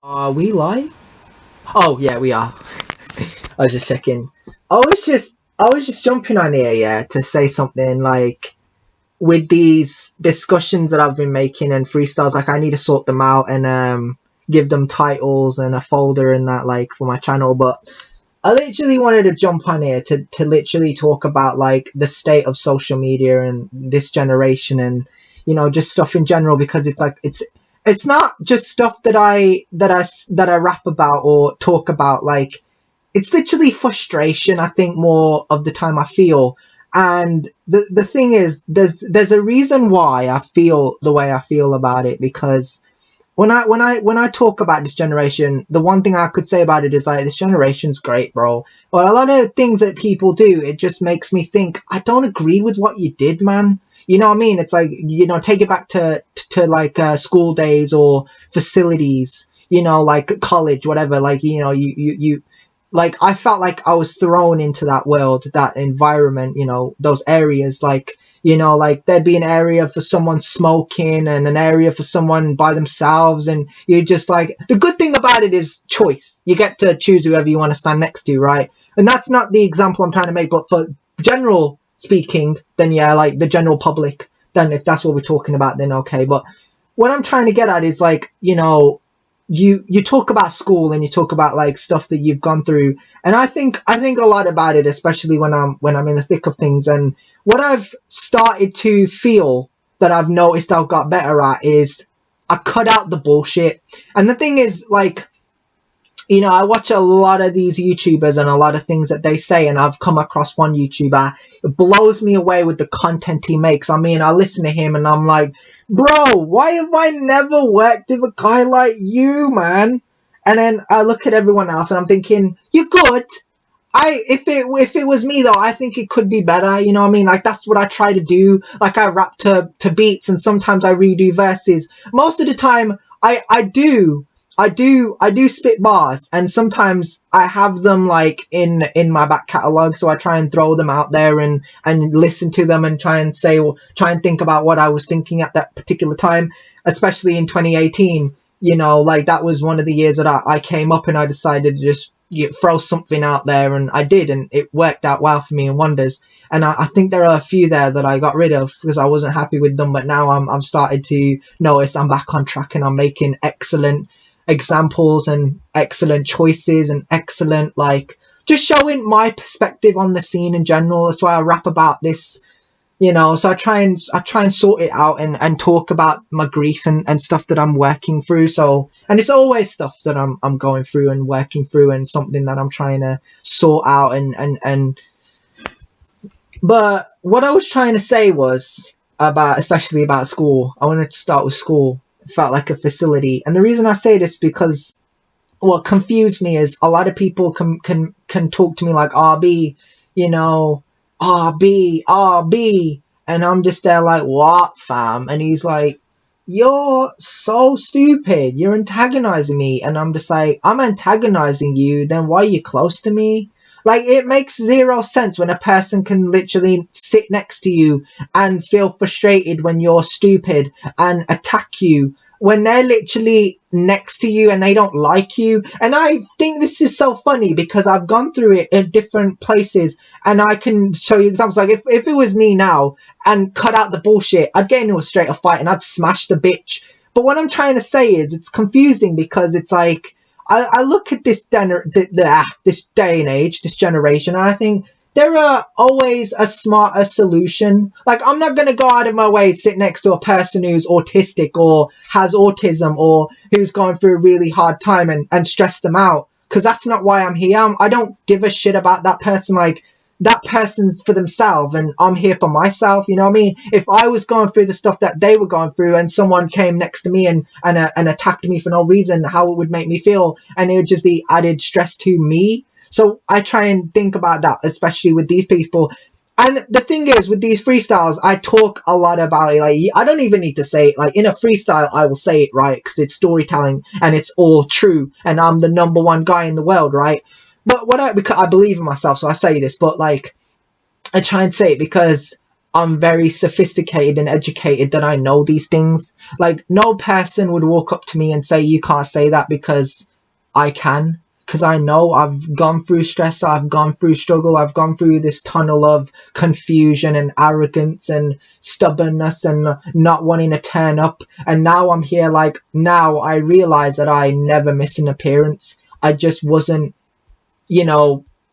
Are we live? Oh yeah, we are. I was just checking. I was just jumping on here, yeah, to say something like with these discussions that I've been making and freestyles, like I need to sort them out and give them titles and a folder and that like for my channel. But I literally wanted to jump on here to literally talk about like the state of social media and this generation and just stuff in general because it's like it's not just stuff that I rap about or talk about. Like it's literally frustration. I think more of the time I feel, and the thing is, there's a reason why I feel the way I feel about it because when I talk about this generation, the one thing I could say about it is like this generation's great, bro. But a lot of things that people do, it just makes me think I don't agree with what you did, man. You know what I mean? It's like take it back to like school days or facilities, like college, whatever. Like you like I felt like I was thrown into that world, that environment, those areas, like there'd be an area for someone smoking and an area for someone by themselves, and you're just like, the good thing about it is choice. You get to choose whoever you want to stand next to, right? And that's not the example I'm trying to make, but for general speaking, then yeah, like the general public, then if that's what we're talking about, then okay. But what I'm trying to get at is like, you talk about school and you talk about like stuff that you've gone through, and I think a lot about it, especially when I'm in the thick of things. And what I've started to feel that I've noticed I've got better at is I cut out the bullshit. And the thing is, like, I watch a lot of these YouTubers and a lot of things that they say, and I've come across one YouTuber. It blows me away with the content he makes. I mean, I listen to him and I'm like, bro, why have I never worked with a guy like you, man? And then I look at everyone else and I'm thinking, you're good. If it was me though, I think it could be better. You know what I mean? Like that's what I try to do. Like I rap to beats and sometimes I redo verses. Most of the time, I do spit bars, and sometimes I have them like in my back catalog, so I try and throw them out there and listen to them and try and say, or try and think about what I was thinking at that particular time, especially in 2018. Like that was one of the years that I came up and I decided to just throw something out there, and I did, and it worked out well for me in wonders. And I think there are a few there that I got rid of because I wasn't happy with them, but now I'm started to notice I'm back on track and I'm making excellent examples and excellent choices and excellent, like, just showing my perspective on the scene in general. That's why I rap about this, so I try and sort it out and talk about my grief and stuff that I'm working through. So, and it's always stuff that I'm going through and working through and something that I'm trying to sort out and but what I was trying to say was especially about school. I wanted to start with school. It felt like a facility. And the reason I say this because what confused me is a lot of people can talk to me like RB, RB, and I'm just there like, what, fam? And he's like, you're so stupid. You're antagonizing me. And I'm just like, I'm antagonizing you. Then why are you close to me? Like, it makes zero sense when a person can literally sit next to you and feel frustrated when you're stupid and attack you when they're literally next to you and they don't like you. And I think this is so funny because I've gone through it in different places, and I can show you examples. Like, if it was me now and cut out the bullshit, I'd get into a straight up fight and I'd smash the bitch. But what I'm trying to say is it's confusing because it's like, I look at this day and age, this generation, and I think there are always a smarter solution. Like, I'm not going to go out of my way to sit next to a person who's autistic or has autism or who's going through a really hard time and stress them out, because that's not why I'm here. I don't give a shit about that person. Like, that person's for themselves and I'm here for myself. You know what I mean? If I was going through the stuff that they were going through and someone came next to me and attacked me for no reason, how it would make me feel, and it would just be added stress to me. So I try and think about that, especially with these people. And the thing is, with these freestyles, I talk a lot about it. Like, I don't even need to say it. Like, in a freestyle, I will say it, right? Because it's storytelling and it's all true. And I'm the #1 guy in the world, right? But because I believe in myself, so I say this. But, like, I try and say it because I'm very sophisticated and educated, that I know these things. Like, no person would walk up to me and say, you can't say that, because I can. Because I know I've gone through stress, I've gone through struggle, I've gone through this tunnel of confusion and arrogance and stubbornness and not wanting to turn up. And now I'm here, like, now I realize that I never miss an appearance. I just wasn't,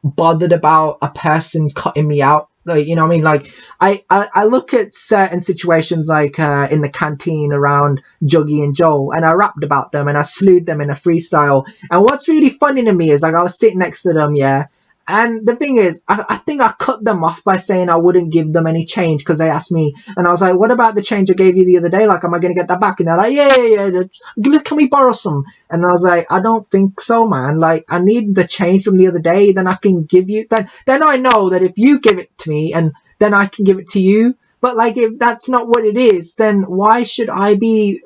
bothered about a person cutting me out. Like, you know what I mean? Like, I look at certain situations, like in the canteen around Juggy and Joe, and I rapped about them and I slewed them in a freestyle. And what's really funny to me is, like, I was sitting next to them, yeah, and the thing is, I think I cut them off by saying I wouldn't give them any change, because they asked me, and I was like, what about the change I gave you the other day? Like, am I going to get that back? And they're like, yeah, can we borrow some? And I was like, I don't think so, man. Like, I need the change from the other day, then I can give you, then I know that if you give it to me, and then I can give it to you. But, like, if that's not what it is, then why should I be,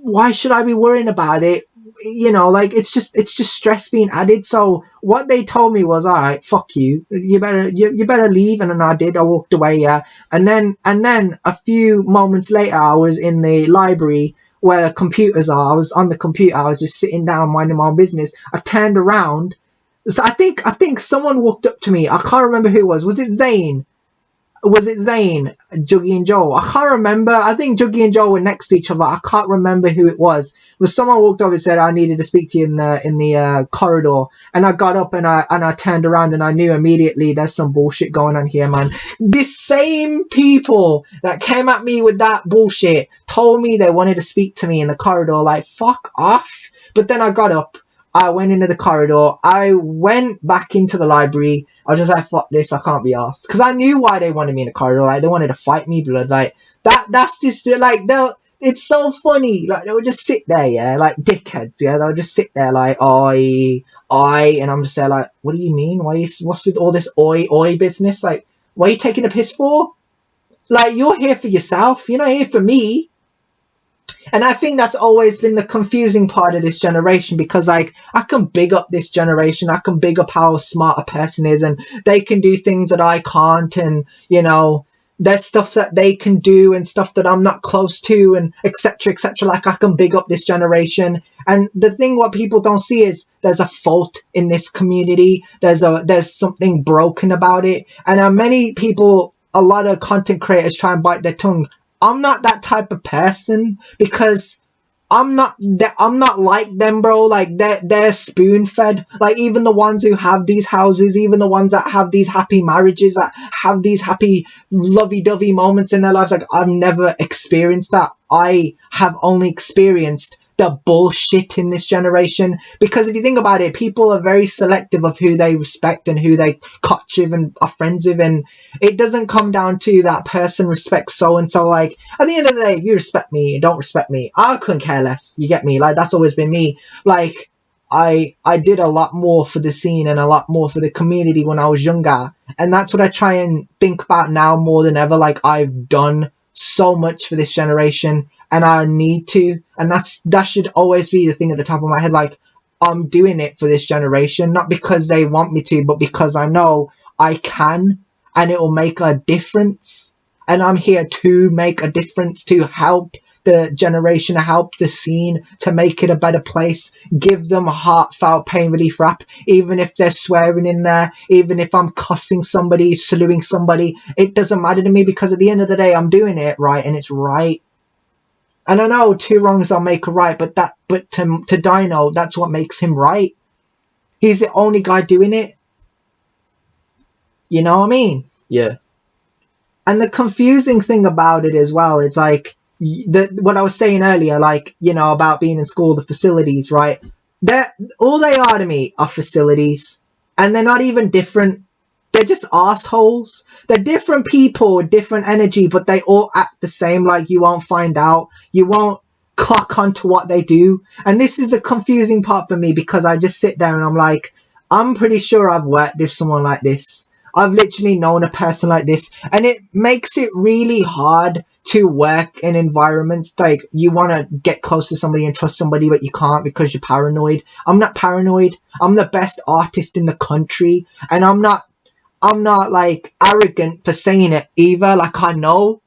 why should I be worrying about it? Like, it's just stress being added. So what they told me was, all right, fuck you, you better leave. And then I did. I walked away, yeah. And then a few moments later, I was in the library where computers are. I was on the computer. I was just sitting down minding my own business. I turned around. So I think someone walked up to me. I can't remember who it was. Was it Zane? Juggy and Joe? I can't remember. I think Juggy and Joe were next to each other. I can't remember who it was. Someone walked over and said, I needed to speak to you in the corridor. And I got up and I turned around, and I knew immediately there's some bullshit going on here, man. This same people that came at me with that bullshit told me they wanted to speak to me in the corridor. Like, fuck off. But then I got up. I went into the corridor. I went back into the library. I was just like, fuck this, I can't be arsed. Because I knew why they wanted me in the corridor. Like, they wanted to fight me, blood. Like, that's this, like, it's so funny. Like, they would just sit there, yeah, like dickheads, yeah. They would just sit there like, oi, and I'm just there like, what do you mean? What's with all this oi business? Like, what are you taking a piss for? Like, you're here for yourself. You're not here for me. And I think that's always been the confusing part of this generation, because, like, I can big up this generation. I can big up how smart a person is, and they can do things that I can't, and, there's stuff that they can do and stuff that I'm not close to, and etc. Like, I can big up this generation. And the thing what people don't see is there's a fault in this community. There's something broken about it. And many people, a lot of content creators try and bite their tongue. I'm not that type of person, because I'm not like them, bro. Like, they're spoon fed. Like, even the ones who have these houses, even the ones that have these happy marriages, that have these happy lovey-dovey moments in their lives, like, I've never experienced that. I have only experienced the bullshit in this generation. Because if you think about it, people are very selective of who they respect and who they catch with and are friends with, and it doesn't come down to that person respects so and so. Like, at the end of the day, if you respect me and don't respect me, I couldn't care less. You get me? Like, that's always been me. Like, I did a lot more for the scene and a lot more for the community when I was younger, and that's what I try and think about now more than ever. Like, I've done so much for this generation, and I need to, and that should always be the thing at the top of my head. Like, I'm doing it for this generation, not because they want me to, but because I know I can, and it will make a difference. And I'm here to make a difference, to help the generation, to help the scene, to make it a better place, give them a heartfelt pain relief rap, even if they're swearing in there, even if I'm cussing somebody, slewing somebody, it doesn't matter to me, because at the end of the day, I'm doing it right, and it's right. And I know 2 wrongs I'll make a right, but to Dino, that's what makes him right. He's the only guy doing it. You know what I mean? Yeah. And the confusing thing about it as well, it's like, what I was saying earlier, like, about being in school, the facilities, right? All they are to me are facilities. And they're not even different. They're just assholes. They're different people with different energy, but they all act the same. Like, you won't find out. You won't clock onto what they do. And this is a confusing part for me, because I just sit there and I'm like, I'm pretty sure I've worked with someone like this. I've literally known a person like this. And it makes it really hard to work in environments like you want to get close to somebody and trust somebody, but you can't because you're paranoid. I'm not paranoid. I'm the best artist in the country, and I'm not I'm not like arrogant for saying it either. Like I know